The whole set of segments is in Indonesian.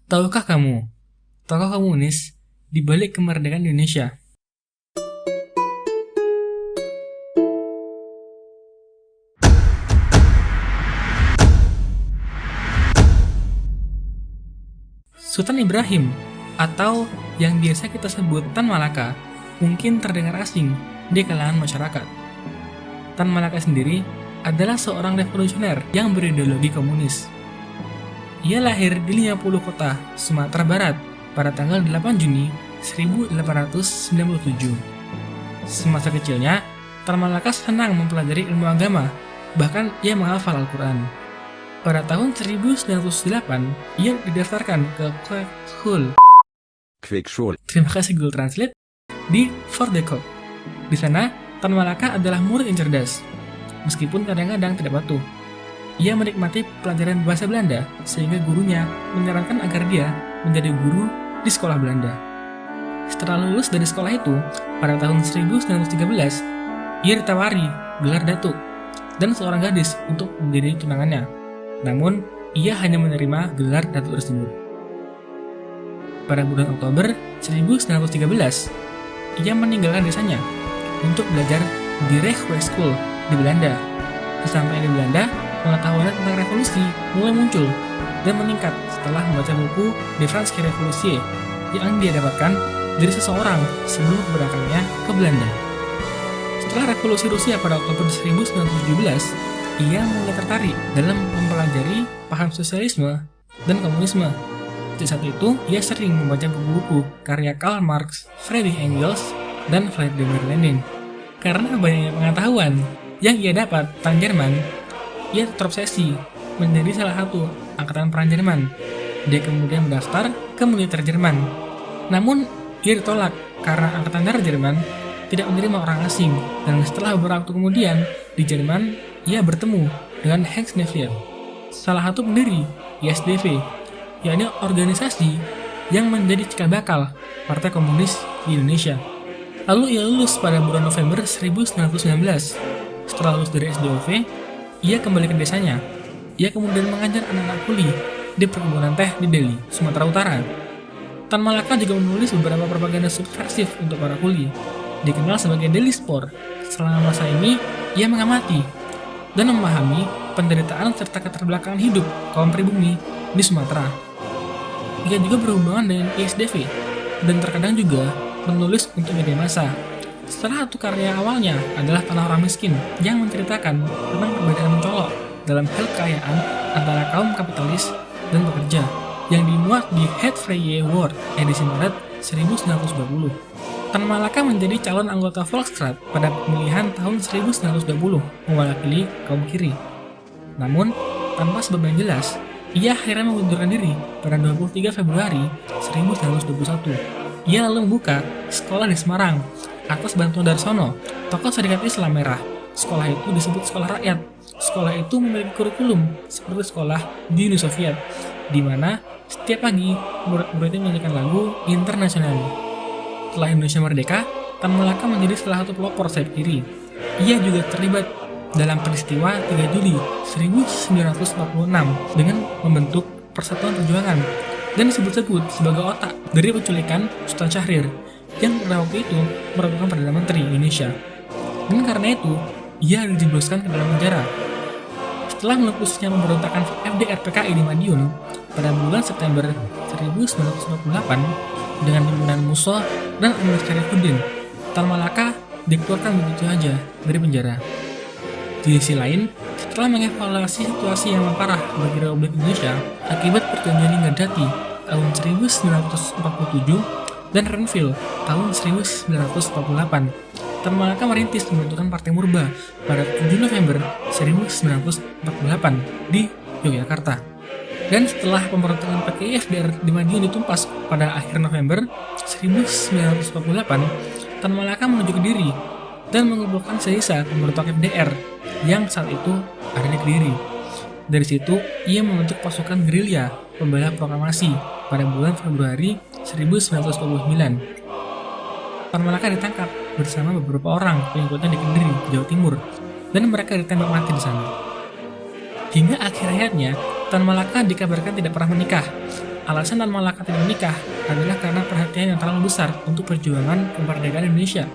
Tahukah kamu, tokoh komunis di balik kemerdekaan Indonesia? Sultan Ibrahim, atau yang biasa kita sebut Tan Malaka, mungkin terdengar asing di kalangan masyarakat. Tan Malaka sendiri adalah seorang revolusioner yang berideologi komunis. Ia lahir di 50 kota Sumatera Barat pada tanggal 8 Juni 1897. Semasa kecilnya, Tan Malaka senang mempelajari ilmu agama, bahkan ia menghafal Al-Quran. Pada tahun 1908, ia didaftarkan ke Kwik School. Terima kasih Google Translate di Fort de Kock. Di sana, Tan Malaka adalah murid yang cerdas, meskipun kadang-kadang tidak patuh. Ia menikmati pelajaran bahasa Belanda, sehingga gurunya menyarankan agar dia menjadi guru di sekolah Belanda. Setelah lulus dari sekolah itu, pada tahun 1913, ia ditawari gelar datuk dan seorang gadis untuk menjadi tunangannya. Namun, ia hanya menerima gelar datuk tersebut. Pada bulan Oktober 1913, ia meninggalkan desanya untuk belajar di Kwik School di Belanda. Sesampainya di Belanda, pengetahuan tentang revolusi mulai muncul dan meningkat setelah membaca buku De Franse Revolutie yang dia dapatkan dari seseorang sebelum keberangkatannya ke Belanda. Setelah revolusi Rusia pada Oktober 1917, ia mulai tertarik dalam mempelajari paham sosialisme dan komunisme. Sejak saat itu, ia sering membaca buku-buku karya Karl Marx, Friedrich Engels, dan Vladimir Lenin. Karena banyaknya pengetahuan yang ia dapat tentang Jerman, ia terobsesi menjadi salah satu angkatan perang Jerman. Dia kemudian mendaftar ke militer Jerman. Namun, ia ditolak karena angkatan darat Jerman tidak menerima orang asing. Dan setelah beberapa waktu kemudian, di Jerman, ia bertemu dengan Hans Neville, salah satu pendiri ISDV, yakni organisasi yang menjadi cikal bakal Partai Komunis di Indonesia. Lalu ia lulus pada bulan November 1919. Setelah lulus dari SDOV, ia kembali ke desanya. Ia kemudian mengajar anak-anak kuli di perkebunan teh di Delhi, Sumatera Utara. Tan Malaka juga menulis beberapa propaganda subversif untuk para kuli, dikenal sebagai Delhi Sport. Selama masa ini, ia mengamati dan memahami penderitaan serta keterbelakangan hidup kaum pribumi di Sumatera. Ia juga berhubungan dengan ISDV dan terkadang juga menulis untuk media massa. Salah satu karya awalnya adalah Tanah Orang Miskin yang menceritakan tentang perbedaan mencolok dalam hal kekayaan antara kaum kapitalis dan pekerja yang dimuat di Het Vrije Woord edisi Maret 1920. Tan Malaka menjadi calon anggota Volksraad pada pemilihan tahun 1920 mewakili kaum kiri. Namun, tanpa sebab yang jelas, ia akhirnya mengundurkan diri pada 23 Februari 1921. Ia lalu membuka sekolah di Semarang atas bantuan Darsono, tokoh Serikat Islam Merah. Sekolah itu disebut sekolah rakyat. Sekolah itu memiliki kurikulum seperti sekolah di Uni Soviet, di mana setiap pagi murid-muridnya menyanyikan lagu internasional. Setelah Indonesia merdeka, Tan Malaka menjadi salah satu pelopor sayap kiri. Ia juga terlibat dalam peristiwa 3 Juli 1946 dengan membentuk Persatuan Perjuangan dan disebut-sebut sebagai otak dari penculikan Sultan Syahrir yang pada waktu itu merupakan Perdana Menteri Indonesia. Dan karena itu, ia dijebloskan ke dalam penjara. Setelah meletusnya pemberontakan FDR PKI di Madiun pada bulan September 1948 dengan pimpinan Musa dan Amir Syarifuddin, Tan Malaka dikeluarkan begitu saja dari penjara. Di sisi lain, setelah mengevaluasi situasi yang parah bagi Republik Indonesia akibat perjanjian Linggadati tahun 1947 dan Renville tahun 1948, Tan Malaka merintis pembentukan Partai Murba pada 7 November 1948 di Yogyakarta. Dan setelah pemberontakan PKI FDR di Madiun ditumpas pada akhir November 1948, Tan Malaka menunjukkan diri dan mengumpulkan sisa pemberontak FDR yang saat itu ada di Kediri. Dari situ, ia membentuk pasukan gerilya pembela proklamasi pada bulan Februari 1949. Tan Malaka ditangkap bersama beberapa orang pengikutnya di Kediri, Jawa Timur, dan mereka ditembak mati di sana. Hingga akhir hayatnya, Tan Malaka dikabarkan tidak pernah menikah Alasan Tan Malaka tidak menikah adalah karena perhatian yang terlalu besar untuk perjuangan kemerdekaan Indonesia.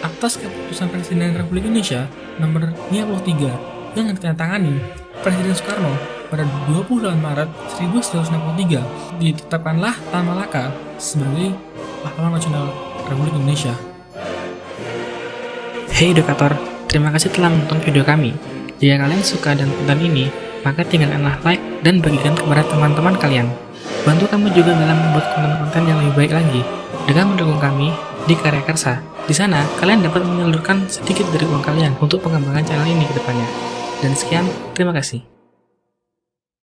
Atas keputusan Presiden Republik Indonesia nomor 53 yang ditandatangani Presiden Soekarno pada 28 Maret 1963, ditetapkanlah Tan Malaka sebagai pahlawan nasional Republik Indonesia. Hey edukator, terima kasih telah menonton video kami. Jika kalian suka dan konten ini, maka tinggalkanlah like dan bagikan kepada teman-teman kalian. Bantu kami juga dalam membuat konten-konten yang lebih baik lagi dengan mendukung kami di Karya Karsa. Di sana, kalian dapat menyalurkan sedikit dari uang kalian untuk pengembangan channel ini ke depannya. Dan sekian, terima kasih.